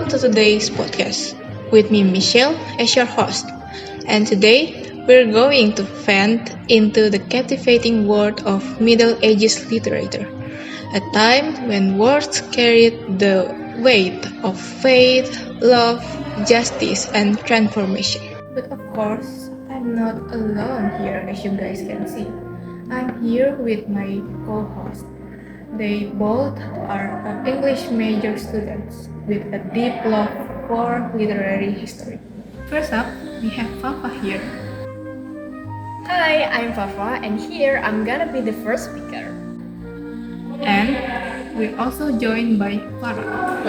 welcome to today's podcast with me, Michelle, as your host. And today we're going to vent into the captivating world of Middle Ages literature, a time when words carried the weight of faith, love, justice, and transformation. But of course, I'm not alone here, as you guys can see. I'm here with my co-host. They both are English major students with a deep love for literary history. First up, we have Fafa here. Hi, I'm Fafa, and here I'm gonna be the first speaker. And we're also joined by Farah.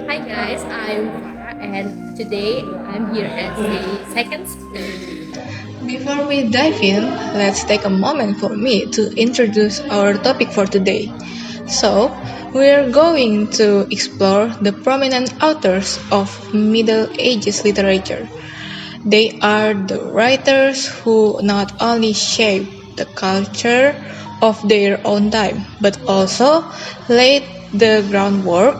Hi guys, I'm Farah and today I'm here as the second speaker. Before we dive in, let's take a moment for me to introduce our topic for today. So, we're going to explore the prominent authors of Middle Ages literature. They are the writers who not only shaped the culture of their own time, but also laid the groundwork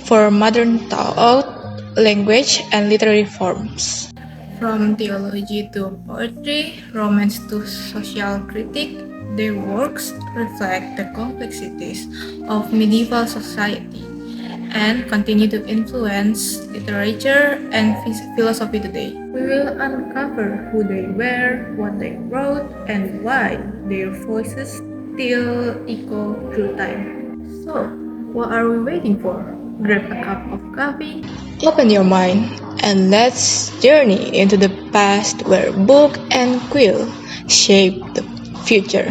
for modern thought, language, and literary forms. From theology to poetry, romance to social critique, their works reflect the complexities of medieval society and continue to influence literature and philosophy today. We will uncover who they were, what they wrote, and why their voices still echo through time. So, what are we waiting for? Grab a cup of coffee, open your mind, and let's journey into the past where book and quill shape the future.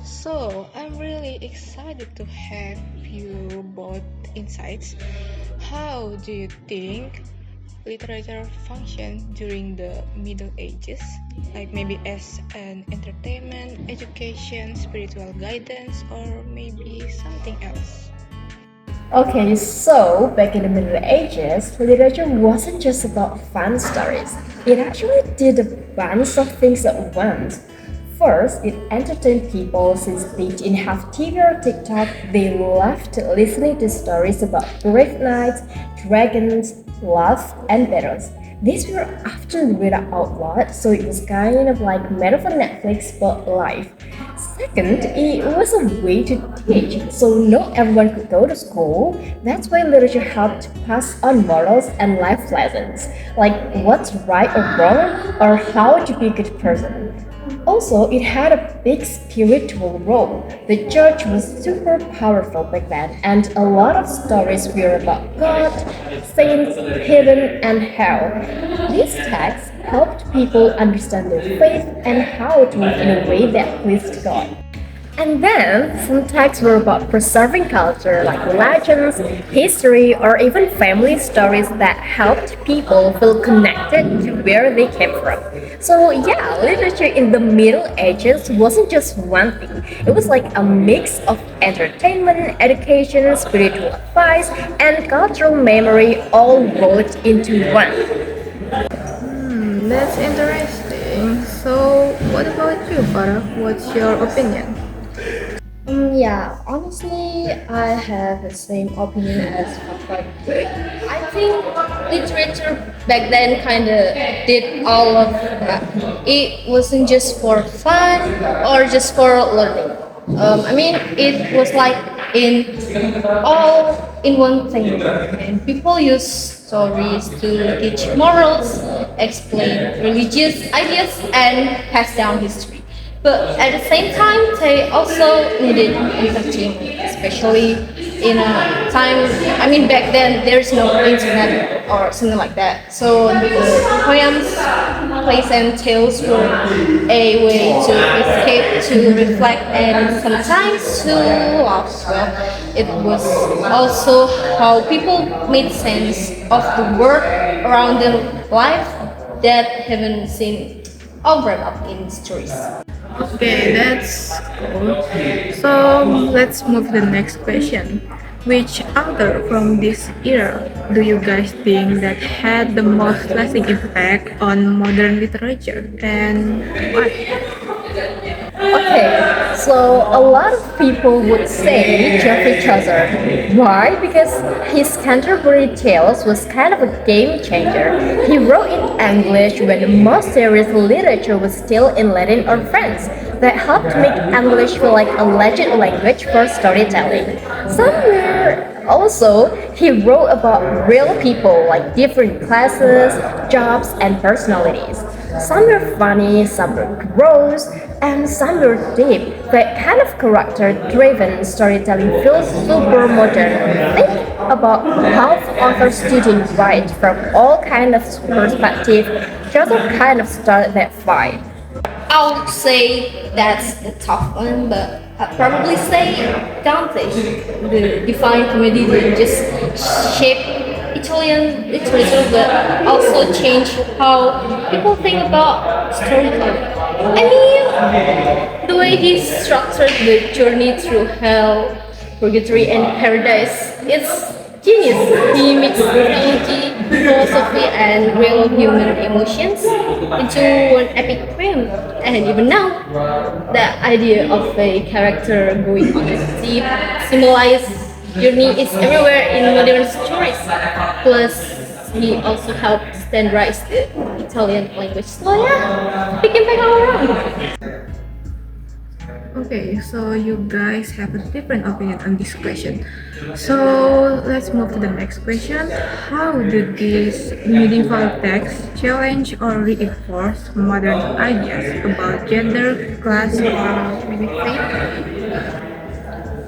So, I'm really excited to have you both insights. How do you think literature functioned during the Middle Ages? Like maybe as an entertainment, education, spiritual guidance, or maybe something else? Okay, so back in the Middle Ages, literature wasn't just about fun stories. It actually did a bunch of things at once. First, it entertained people since they didn't have TV or TikTok. They loved listening to stories about brave knights, dragons, love, and battles. These were often read out loud, so it was kind of like made for Netflix but live. Second, it was a way to teach, so not everyone could go to school. That's why literature helped pass on morals and life lessons, like what's right or wrong, or how to be a good person. Also, it had a big spiritual role. The church was super powerful back then, and a lot of stories were about God, saints, heaven, and hell. These texts helped people understand their faith and how to live in a way that pleased God. And then, some texts were about preserving culture like legends, history, or even family stories that helped people feel connected to where they came from. So yeah, literature in the Middle Ages wasn't just one thing. It was like a mix of entertainment, education, spiritual advice, and cultural memory all rolled into one. That's interesting. So, what about you, Farah? What's your opinion? Yeah, honestly, I have the same opinion as Papa. I think literature back then kind of did all of that. It wasn't just for fun or just for learning. It was like in all in one thing. And people use stories to teach morals, explain religious ideas, and pass down history. But at the same time, they also needed entertainment, especially in a time. Back then there's no internet or something like that. So the poems, plays, and tales were a way to escape, to reflect, and sometimes to laugh as well. It was also how people made sense of the world around their life that haven't seen all wrapped up in stories. Okay, that's cool. So let's move to the next question. Which author from this era do you guys think that had the most lasting impact on modern literature and why? Okay, so a lot of people would say Geoffrey Chaucer. Why? Because his Canterbury Tales was kind of a game changer. He wrote in English when most serious literature was still in Latin or French. That helped make English feel like a legit language for storytelling. Somewhere also, he wrote about real people like different classes, jobs, and personalities. Some were funny, some were gross, and some were deep. That kind of character-driven storytelling feels super modern. Think about how authors today write from all kinds of perspectives. Just kind of started that fight. I would say that's a tough one, but I'd probably say Dante, the Divine Comedy, didn't just shape Italian literature, but also change how people think about storytelling. I mean, the way he structured the journey through hell, purgatory, and paradise, it's genius. He mixed theology, philosophy, and real human emotions into one epic poem. And even now, the idea of a character going on a deep, symbolized journey is everywhere in modern stories. Plus, he also helped standardize the Italian language. So yeah, we can back around. Okay, so you guys have a different opinion on this question. So let's move to the next question. How do these medieval texts challenge or reinforce modern ideas about gender, class, or maybe faith?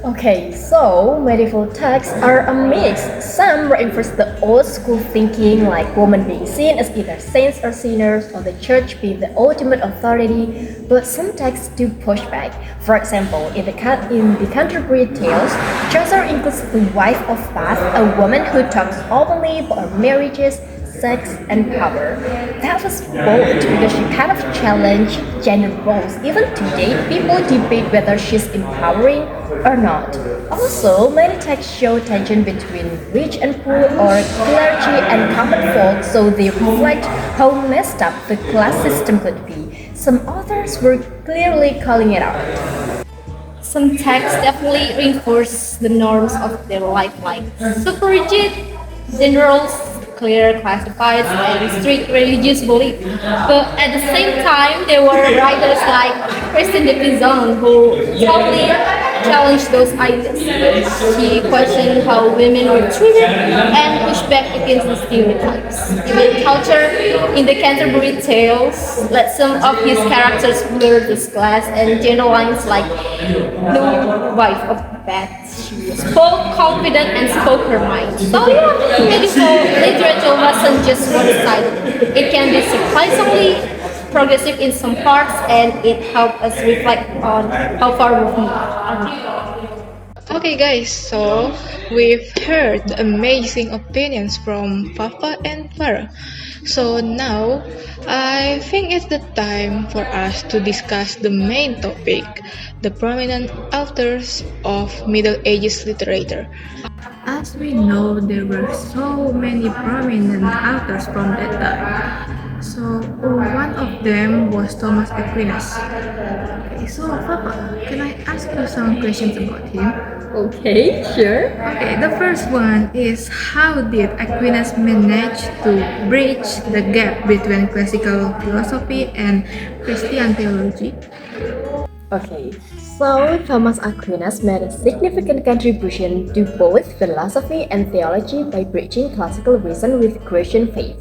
Okay, so medieval texts are a mix. Some reinforce the old school thinking, like women being seen as either saints or sinners, or the church being the ultimate authority, but some texts do push back. For example, in the Canterbury Tales, Chaucer includes the wife of Bath, a woman who talks openly about her marriages, sex, and power. That was bold because she kind of challenged gender roles. Even today, people debate whether she's empowering or not. Also, many texts show tension between rich and poor or clergy and common folk, so they reflect how messed up the class system could be. Some authors were clearly calling it out. Some texts definitely reinforce the norms of their life, like super rigid generals, clear classifieds, and strict religious belief. But at the same time, there were writers like Christine de Pizan who totally challenged those ideas. She questioned how women were treated and pushed back against the stereotypes. Even culture in the Canterbury Tales let some of his characters blur this class and gender lines like the wife of Bath. She spoke confident and spoke her mind. So yeah, medieval literature wasn't just one-sided. It can be surprisingly progressive in some parts, and it helped us reflect on how far we've moved. Okay, guys, so we've heard amazing opinions from Papa and Farah. So now I think it's the time for us to discuss the main topic, the prominent authors of Middle Ages literature. As we know, there were so many prominent authors from that time. So one of them was Thomas Aquinas. Okay, so Papa, can I ask you some questions about him? Okay, sure. Okay, the first one is how did Aquinas manage to bridge the gap between classical philosophy and Christian theology? Okay, so Thomas Aquinas made a significant contribution to both philosophy and theology by bridging classical reason with Christian faith.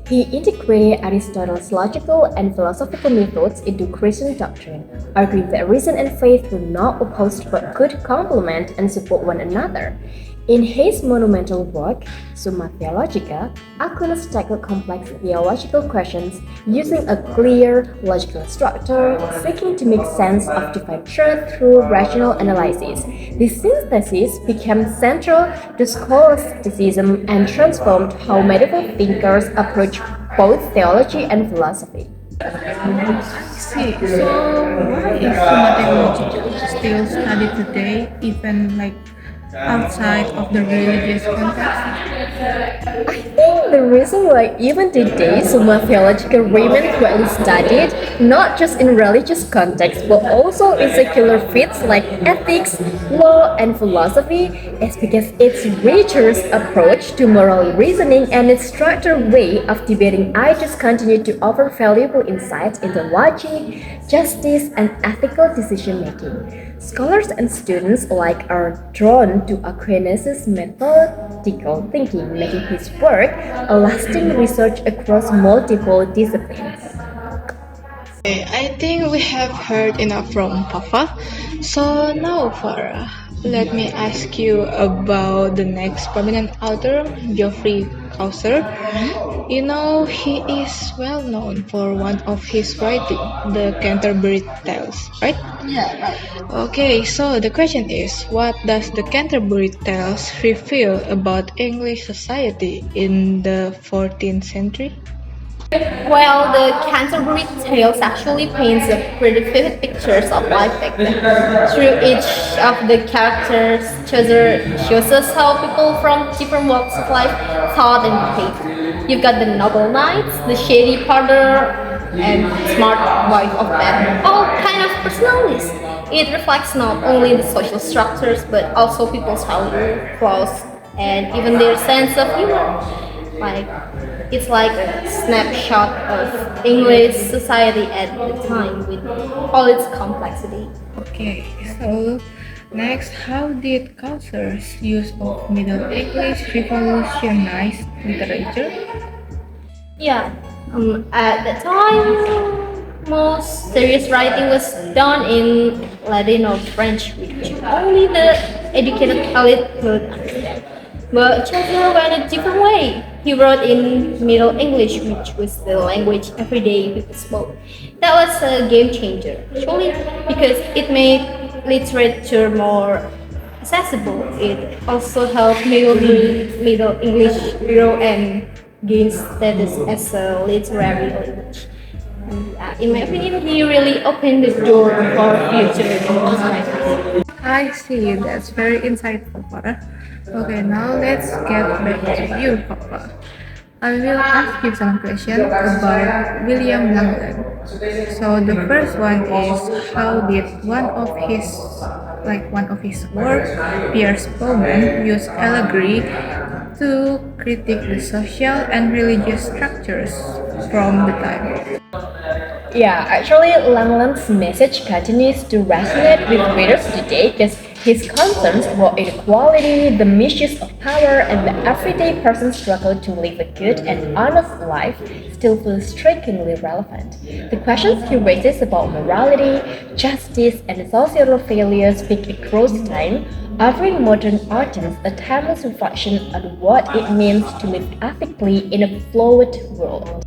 He integrated Aristotle's logical and philosophical methods into Christian doctrine, arguing that reason and faith were not opposed but could complement and support one another. In his monumental work, Summa Theologica, Aquinas tackled complex theological questions using a clear, logical structure, seeking to make sense of divine truth through rational analysis. This synthesis became central to scholasticism and transformed how medieval thinkers approached both theology and philosophy. I see. So why is mathematics still studied today, even like outside of the religious context? I think the reason why even today Summa theological remains widely studied, not just in religious context but also in secular fields like ethics, law, and philosophy, is because its rigorous approach to moral reasoning and its structured way of debating ideas continue to offer valuable insights into logic, justice, and ethical decision making. Scholars and students alike are drawn to Aquinas' methodical thinking, making his work a lasting research across multiple disciplines. Okay, I think we have heard enough from Papa. So now, Farah, let me ask you about the next prominent author, Geoffrey Chaucer. You know, he is well known for one of his writing, the Canterbury Tales, right? Yeah, right. Okay, so the question is, what does the Canterbury Tales reveal about English society in the 14th century? Well, the Canterbury Tales actually paints a pretty vivid pictures of life back then. Through each of the characters, Chaucer shows us how people from different walks of life thought and behaved. You've got the noble knights, the shady partner, and smart wife of Batman. All kind of personalities. It reflects not only the social structures but also people's value, flaws, and even their sense of humor. Like it's like a snapshot of English society at the time with all its complexity. Okay, so next, how did Chaucer's use of Middle English revolutionize literature? Yeah, at the time, most serious writing was done in Latin or French, which only the educated elite could understand. But Chaucer went a different way. He wrote in Middle English, which was the language everyday people spoke. That was a game changer, actually, because it made literature more accessible. It also helped Middle English grow and gain status as a literary language. And, in my opinion, he really opened the door for future English writers. I see, that's very insightful, Farah. Okay, now let's get back to you, Papa. I will ask you some questions about William Langland. So the first one is, how did one of his work, Piers Bowman, use allegory to critique the social and religious structures from the time? Yeah, actually, Langland's message continues to resonate with readers today because his concerns about inequality, the misuse of power, and the everyday person's struggle to live a good and honest life still feel strikingly relevant. The questions he raises about morality, justice, and societal failures speak across time, offering modern audience a timeless reflection on what it means to live ethically in a flawed world.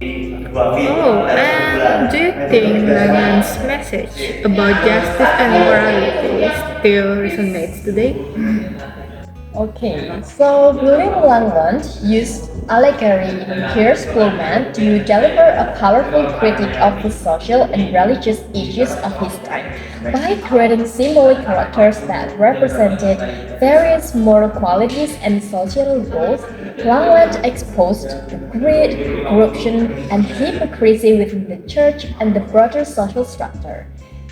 Oh, and do you think Langland's message about justice and morality still resonates today? Okay, so William Langland used allegory in Piers Plowman to deliver a powerful critique of the social and religious issues of his time by creating symbolic characters that represented various moral qualities and societal roles. Langland exposed the greed, corruption, and hypocrisy within the church and the broader social structure.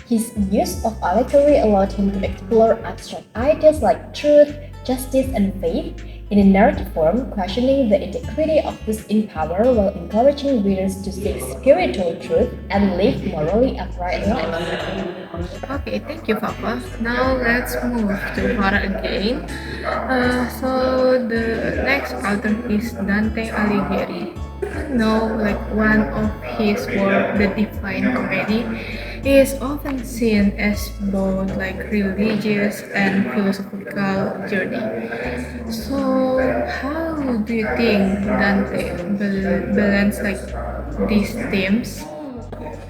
His use of allegory allowed him to explore abstract ideas like truth, justice, and faith in a narrative form, questioning the integrity of those in power while encouraging readers to seek spiritual truth and live morally upright lives. Okay, thank you, Papa. Now let's move to Farah again. So the next author is Dante Alighieri. No, like one of his work, The Divine Comedy, is often seen as both like religious and philosophical journey. So how do you think Dante balance like these themes?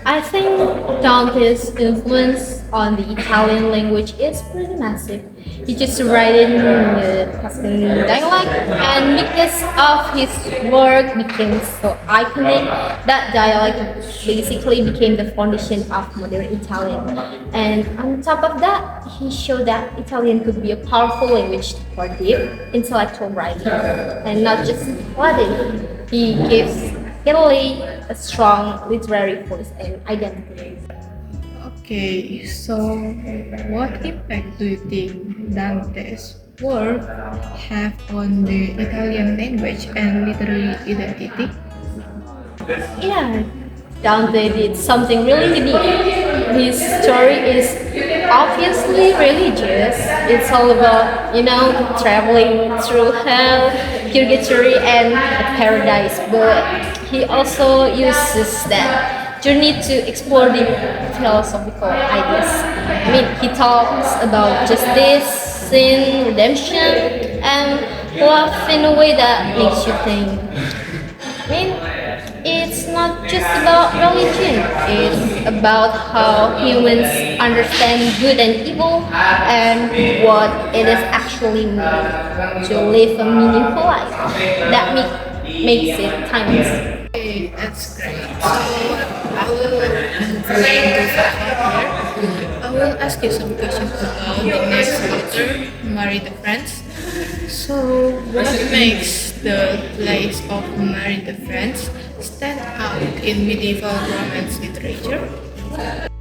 I think Dante's influence on the Italian language is pretty massive. He just write in the Tuscan dialect, and because of his work became so iconic, that dialect basically became the foundation of modern Italian. And on top of that, he showed that Italian could be a powerful language for deep intellectual writing, and not just Latin. He gives Italy a strong literary voice and identity. Okay, so what impact do you think Dante's work have on the Italian language and literary identity? Yeah, Dante did something really unique. His story is obviously religious. It's all about, traveling through hell, purgatory, and paradise. But he also uses that journey to explore the philosophical ideas. I mean, he talks about justice, sin, redemption, and love in a way that makes you think. I mean, it's not just about religion, it's about how humans understand good and evil and what it is actually mean to live a meaningful life. That makes it timeless. Okay, that's great. So I will move into here. I will ask you some questions about the next author, Marie the Friends. So, what makes the plays of Marie the Friends stand out in medieval romance literature?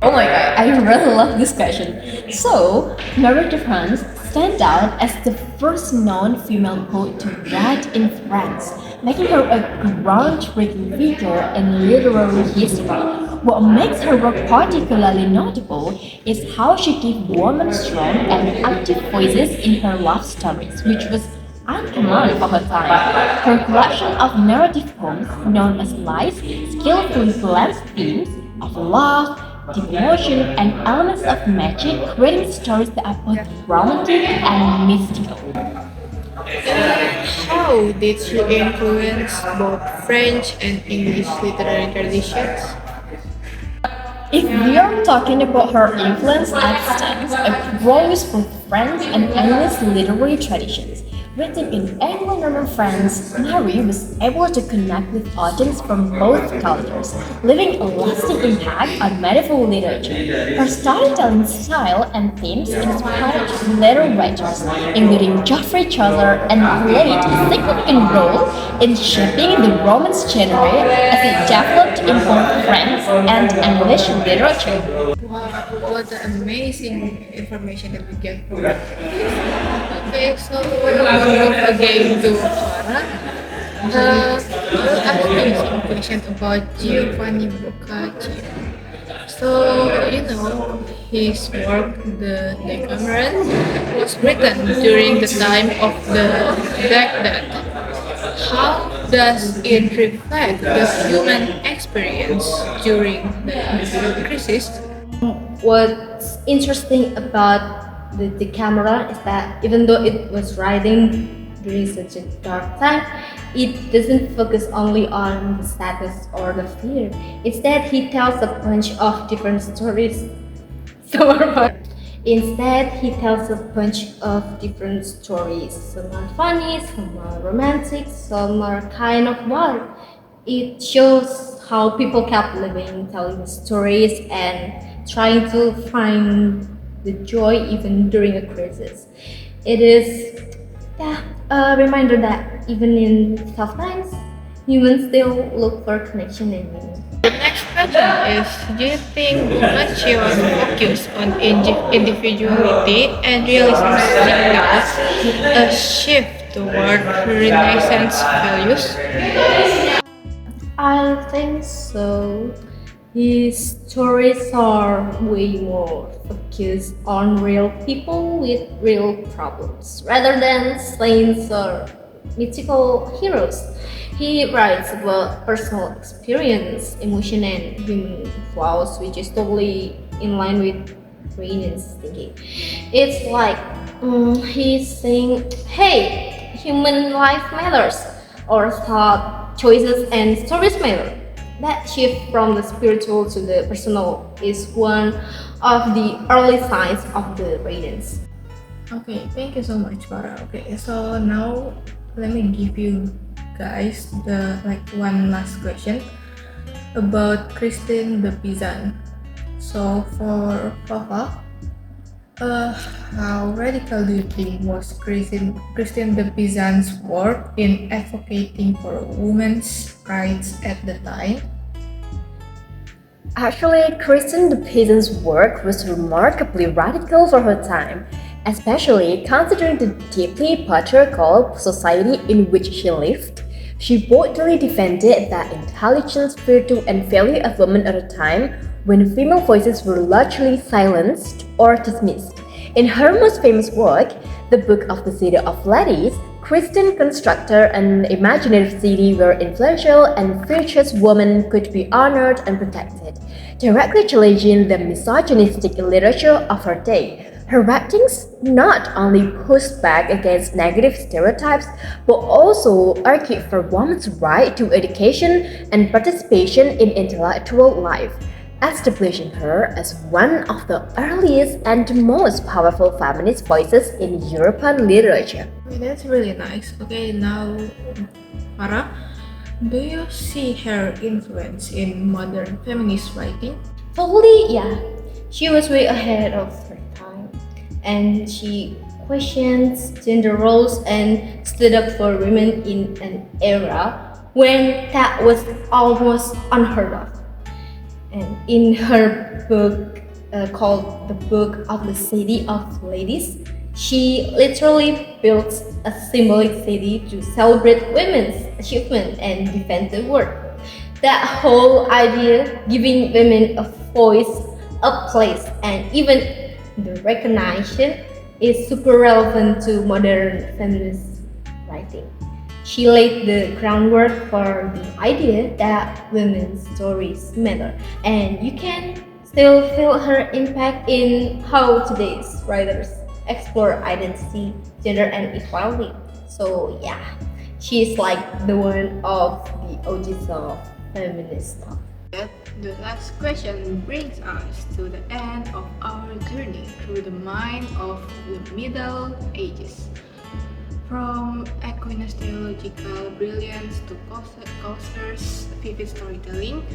Oh my god, I really love this question. So, Marie de France stands out as the first known female poet to write in France, making her a groundbreaking figure in literary history. What makes her work particularly notable is how she gave women strong and active voices in her love stories, which was uncommon for her time. Her collection of narrative poems, known as lies, skillfully blends themes of love, devotion, and elements of magic, creating stories that are both romantic and mystical. How did she influence both French and English literary traditions? If we are talking about her influence, it extends across both French and English literary traditions. Written in Anglo-Norman France, Marie was able to connect with audiences from both cultures, leaving a lasting impact on medieval literature. Her storytelling style and themes inspired later writers, including Geoffrey Chaucer, and played a significant role in shaping the Romance genre as it developed in both French and English literature. Wow, what an amazing information that we get from her. Okay, so we'll move again to Clara. We'll ask you some questions about Giovanni Boccaccio. So, his work, the Decameron, was written during the time of the Black Death. How does it reflect the human experience during the crisis? What's interesting about the Decameron is that even though it was writing during such a dark time, it doesn't focus only on the sadness or the fear. Instead, he tells a bunch of different stories. Instead, he tells a bunch of different stories. Some are funny, some are romantic, some are kind of wild. It shows how people kept living, telling stories, and trying to find the joy even during a crisis. It is a reminder that even in tough times, humans still look for connection and meaning. The next question is, do you think Boccaccio's focus on individuality and realism signals a shift toward Renaissance values? I think so. His stories are way more focused on real people with real problems rather than saints or mythical heroes. He writes about personal experience, emotion, and human flaws, which is totally in line with Ferryna's thinking. It's like he's saying, "Hey, human life matters," or thought, choices, and stories matter. that shift from the spiritual to the personal is one of the early signs of the radiance. Okay, thank you so much, Farah. Okay, so now let me give you guys the one last question about Christine the Pizan. So for Papa, how radical do you think was Christine de Pizan's work in advocating for women's rights at the time? Actually, Kristen the Peasant's work was remarkably radical for her time, especially considering the deeply patriarchal society in which she lived. She boldly defended the intelligence, virtue, and value of women at a time when female voices were largely silenced or dismissed. In her most famous work, The Book of the City of Ladies, Kristen constructed an imaginary city where influential and virtuous women could be honored and protected, directly challenging the misogynistic literature of her day. Her writings not only pushed back against negative stereotypes but also argued for women's right to education and participation in intellectual life, establishing her as one of the earliest and most powerful feminist voices in European literature. Okay, that's really nice. Okay, now Farah, do you see her influence in modern feminist writing? Totally, yeah. She was way ahead of her time, and she questions gender roles and stood up for women in an era when that was almost unheard of. And in her book called The Book of the City of Ladies, she literally built a symbolic city to celebrate women's achievement and defend the world. That whole idea, giving women a voice, a place, and even the recognition, is super relevant to modern feminist writing. She laid the groundwork for the idea that women's stories matter, and you can still feel her impact in how today's writers explore identity, gender, and equality. So yeah, she's like the one of the OGs of feminist talk. The last question brings us to the end of our journey through the mind of the Middle Ages. From Aquinas' theological brilliance to Chaucer's vivid storytelling,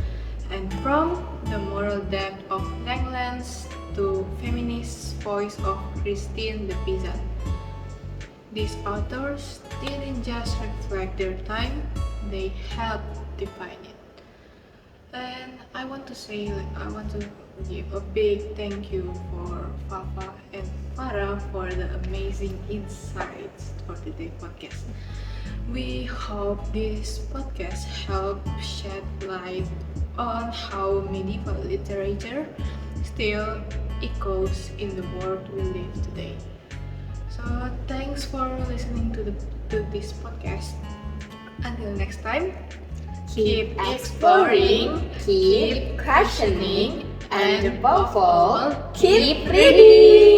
and from the moral depth of Langland's to feminist voice of Christine de Pizan. These authors didn't just reflect their time, they helped define it. And I want to give a big thank you for Fafa and Farah for the amazing insights for today's podcast. We hope this podcast helped shed light on how medieval literature still echoes in the world we live today. So thanks for listening to this podcast. Until next time, keep exploring, keep questioning, and above all, keep reading!